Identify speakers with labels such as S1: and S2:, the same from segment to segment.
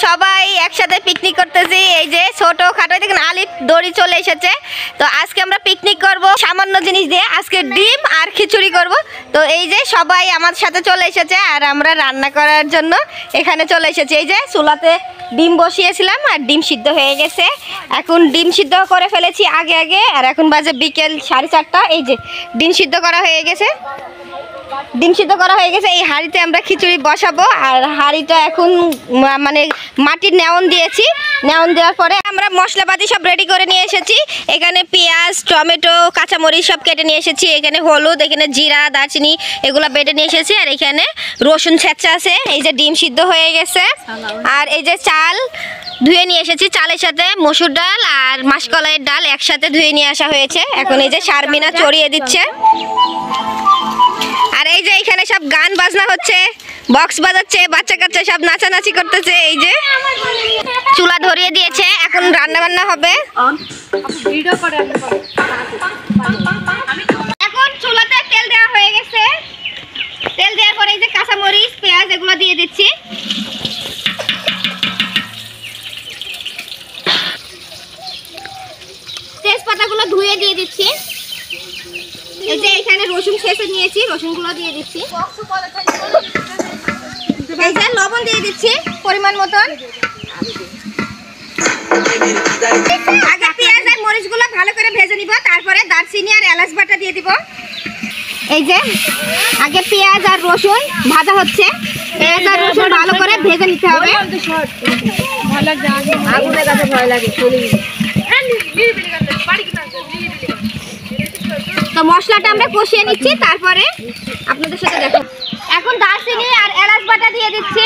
S1: সবাই একসাথে পিকনিক করতেছি। এই যে ছোট খাটো দেখেন আলিফ দড়ি চলে এসেছে। তো আজকে আমরা পিকনিক করব সামান্য জিনিস দিয়ে, আজকে ডিম আর খিচুড়ি করব। তো এই যে সবাই আমার সাথে চলে এসেছে আর আমরা রান্না করার জন্য এখানে চলে এসেছি। এই যে চুলাতে ডিম বসিয়েছিলাম আর ডিম সিদ্ধ হয়ে গেছে। এখন ডিম সিদ্ধ করে ফেলেছি আগে আর এখন বাজে বিকেল 4:30। এই যে ডিম সিদ্ধ করা হয়ে গেছে। এই হাঁড়িতে আমরা খিচুড়ি বসাবো। আর হাঁড়িটা এখন মানে মাটির নেওন দিয়েছি। নেওন দেওয়ার পরে আমরা মশলাপাতি সব রেডি করে নিয়ে এসেছি। এখানে পেঁয়াজ, টমেটো, কাঁচামরিচ সব কেটে নিয়ে এসেছি। এখানে হলুদ, এখানে জিরা, দারচিনি এগুলো বেটে নিয়ে এসেছি। আর এখানে রসুন ছেঁচা আছে। এই যে ডিম সিদ্ধ হয়ে গেছে। আর এই যে চাল ধুয়ে নিয়ে এসেছি। চালের সাথে মসুর ডাল আর মাসকলাইয়ের ডাল একসাথে ধুয়ে নিয়ে আসা হয়েছে। এখন এই যে শারমিনা চড়িয়ে দিচ্ছে। আর এই যে এখানে সব গান বাজনা হচ্ছে, বক্স বাজাচ্ছে, বাচ্চা কাচ্চা সব নাচানাচি করতেছে। এই যে চুলা ধরিয়ে দিয়েছে, এখন রান্না বান্না হবে। এখন চুলাতে তেল দেওয়া হয়ে গেছে। তেল দেওয়ার পরে এই যে কাঁচামরিচ, পেঁয়াজ এগুলো দিয়ে দিচ্ছি। তেজপাতাগুলো ধুয়ে দিয়ে দিচ্ছি। এই যে এখানে রসুন ছেঁচে নিয়েছি, রসুনগুলো দিয়ে দিচ্ছি। এই যে লবণ দিয়ে দিচ্ছি পরিমাণ মতন। আগে পেঁয়াজ আর মরিচগুলো ভালো করে ভেজে নিব, তারপরে দারচিনি আর এলাচ বাটা দিয়ে দিব। এই যে আগে পেঁয়াজ আর রসুন ভাজা হচ্ছে। পেঁয়াজ আর রসুন ভালো করে ভেজে নিতে হবে। আগুনের কাছে ভয় লাগে। তো মশলাটা আমরা কষিয়ে নিচ্ছি, তারপরে আপনাদের সাথে দেখো। এখন দারচিনি আর এলাচ বাটা দিয়ে দিচ্ছি।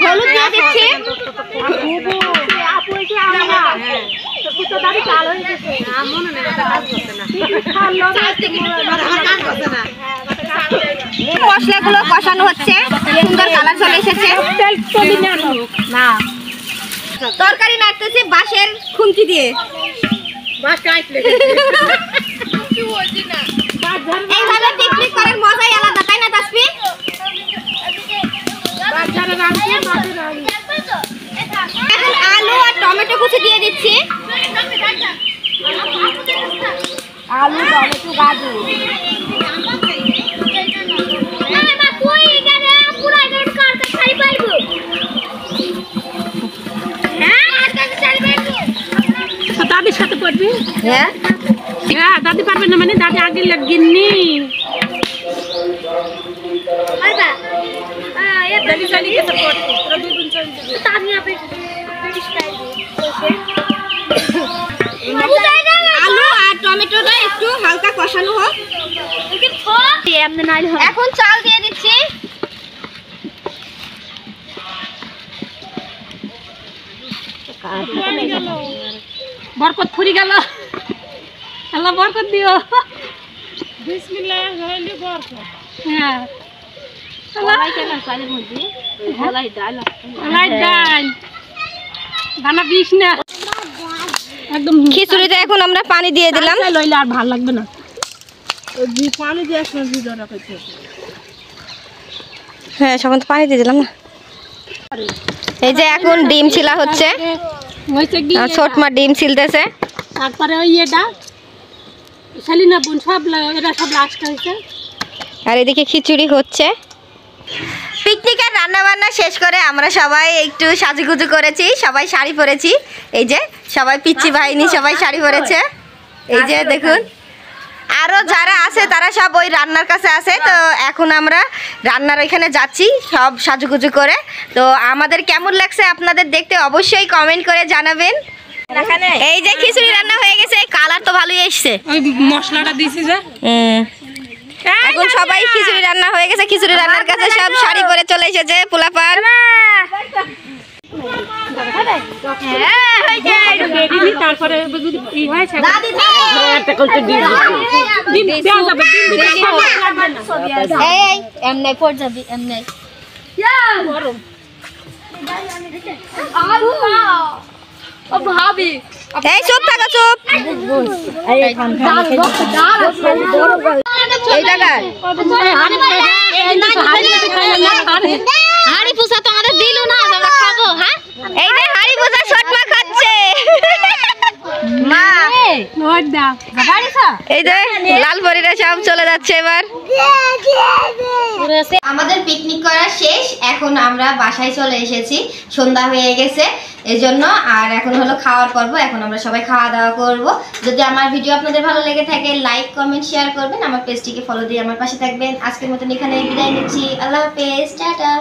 S1: হলুদ দিয়ে দিচ্ছি। মশলাগুলো কষানো হচ্ছে, সুন্দর কালার চলে এসেছে। তরকারি নাড়তেছি বাঁশের খুন্তি দিয়ে। এইভাবে পিকনিক করার মজাই আলাদা, তাই না তাসফি? এখন আলু আর টমেটো কুচি দিয়ে দিচ্ছি। আলু, টমেটো, গাজর।
S2: দাদির সাথে পড়বি?
S1: হ্যাঁ
S2: হ্যাঁ, দাদি পারবে না মানে দাদি আগে লাগিনি।
S1: আলু আর টমেটোটা একটু হালকা কষানো হোক। এখন চাল দিয়ে দিচ্ছি।
S2: বরকত ফুরি গেল। আল্লাহ বরকত দিও। বিসমিল্লাহ হইলি বরকত। হ্যাঁ কলাই কেন চালের মধ্যে কলাই ডাল দানা বিষ না একদম।
S1: খিচুড়িতে এখন আমরা পানি দিয়ে দিলাম।
S2: লইলে আর ভালো লাগবে না। পানি দিয়ে আসলে ভিডিও রাখতে।
S1: হ্যাঁ সখন তো পানি দিয়ে দিলাম না। এই যে এখন ডিম ছিলা হচ্ছে, ছোট মা ডিম ছিলতেছে।
S2: তারপরে ওই এটা শালিনা বোন সব এরা সব লাস্ট হয়েছে।
S1: আর এদিকে খিচুড়ি হচ্ছে। পিকনিকের রান্না বান্না শেষ করে আমরা সবাই একটু সাজুগুজু করেছি, সবাই শাড়ি পরেছি। এই যে সবাই পিচ্চি বাহিনী সবাই শাড়ি পরেছে। এই যে দেখুন আরো যারা আছে তারা সব ওই রান্নার কাছে আছে। তো এখন আমরা রান্নার ওইখানে যাচ্ছি সব সাজুগুজু করে। তো আমাদের কেমন লাগছে আপনাদের দেখতে অবশ্যই কমেন্ট করে জানাবেন। এই যে খিচুড়ি রান্না হয়ে গেছে, কালার তো ভালোই এসছে।
S2: ওই মশলাটা দিছি যে
S1: এখন সবাই খিচুড়ি রান্না হয়ে গেছে। খিচুড়ি রান্নার কাছে সব শাড়ি পরে চলে এসেছে পোলাপান।
S2: তারপরে
S3: ভাবি
S1: এই চুপ থাকো চুপ। এইটা কার?
S3: হাড়ি পুষা তো আমাদের দিল না, আমরা খাবো। হ্যাঁ,
S1: এই যে হাড়ি পূজা শটমা খাচ্ছে মা। এই যে লাল পরীরা সব চলে যাচ্ছে এবার। আমাদের পিকনিক করা শেষ, এখন আমরা বাসায় চলে এসেছি, সন্ধ্যা হয়ে গেছে এজন্য। আর এখন হলো খাওয়ার পর্ব, এখন আমরা সবাই খাওয়া দাওয়া করব। যদি আমার ভিডিও আপনাদের ভালো লেগে থাকে লাইক কমেন্ট শেয়ার করবেন, আমার পেজটিকে ফলো দিয়ে আমার পাশে থাকবেন। আজকের মতন এখানে বিদায় নিচ্ছি, আল্লাহ হাফেজ, টাটা।